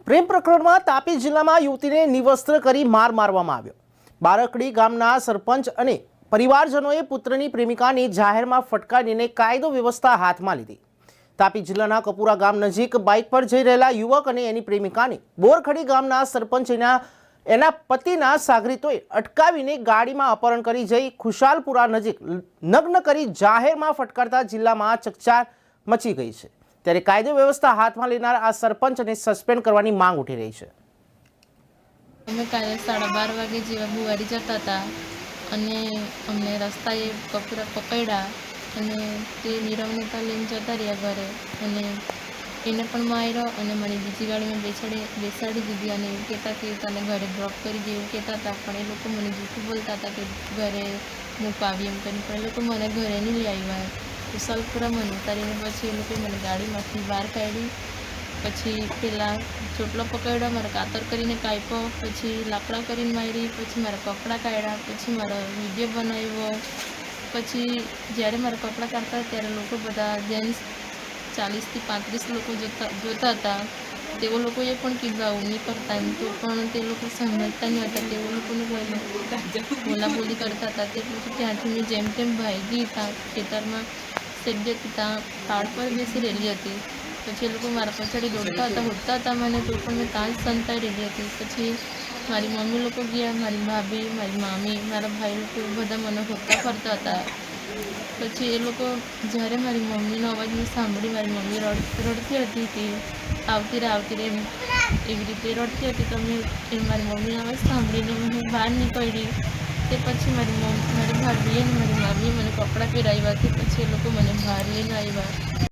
પ્રેમ પ્રકરણમાં તાપી જિલ્લામાં યુવતીને નિવસ્ત્ર કરી માર મારવામાં આવ્યો। બારકડી ગામના સરપંચ અને પરિવારજનોએ પુત્રની પ્રેમિકાને જાહેરમાં ફટકારીને કાયદો વ્યવસ્થા હાથમાં લીધી। તાપી જિલ્લાના કપુરા ગામ નજીક બાઇક પર જઈ રહેલા યુવક અને એની પ્રેમિકાને બોરખડી ગામના સરપંચ એના પતિના સાગરીતોએ અટકાવીને ગાડીમાં અપહરણ કરી જઈ ખુશાલપુરા નજીક નગ્ન કરી જાહેરમાં ફટકારતા જિલ્લામાં ચકચાર મચી ગઈ છે। ત્યારે કાયદો વ્યવસ્થા હાથમાં લેનાર આ સરપંચને સસ્પેન્ડ કરવાની માંગ ઉઠી રહી છે। અમે કાલે 12:30 વાગે જેવા બુવારી જતા હતા અને અમને રસ્તાએ કપૂરા પકડ્યા અને તે નિરવનેતા લઈને જતા રહ્યા ઘરે અને એને પણ માર્યો અને મને બીજી ગાડીમાં બેસાડી દીધી અને એવું કહેતા કે તને ઘરે ડ્રોપ કરી દે એવું કહેતા હતા। પણ એ લોકો મને જૂઠું બોલતા હતા કે ઘરે મૂકવા આવી એમ કરીને, પણ એ લોકો મને ઘરે નહીં લઈ આવ્યા। કુશાલપુરા મને ઉતારીને પછી એ લોકોએ મને ગાડીમાંથી બહાર કાઢી, પછી પહેલાં ચોટલો પકડ્યો, મારા કાતર કરીને કાપ્યો, પછી લાકડા કરીને મારી, પછી મારા કપડાં કાઢ્યા, પછી મારો વિડીયો બનાવ્યો। પછી જ્યારે મારા કપડાં કાઢતા ત્યારે લોકો બધા જેન્ટ્સ 40 થી 35 લોકો જોતા હતા। તેઓ લોકોએ પણ કીધું આવું નહીં કરતા એમ, તો પણ તે લોકો સમજતા નહીં હતા। તેઓ લોકોને બોલાબોલી કરતા હતા। તે પછી ત્યાંથી મેં જેમ તેમ ભાગી ત્યાં ખેતરમાં સેડ ત્યાં પાડ પર બેસી રહેલી હતી। પછી એ લોકો મારા પાછળ દોડતા હતા, હોડતા હતા મને, તો પણ મેં ત્યાં જ સંતાઈ રહેલી હતી। પછી મારી મમ્મી લોકો ગયા, મારી ભાભી, મારી મામી, મારા ભાઈ લોકો બધા મને હોડતા ફરતા હતા। પછી એ લોકો જ્યારે મારી મમ્મીનો અવાજ મેં સાંભળી, મારી મમ્મી રડતી હતી કે આવતી રહે એવી રીતે રડતી હતી, તો મારી મમ્મીનો અવાજ સાંભળીને હું બહાર નીકળી। તે પછી મારી ભાભી અને મારી મામીએ મને કપડાં પહેરાવ્યા, તે પછી એ લોકો મને બહાર લઈને આવ્યા।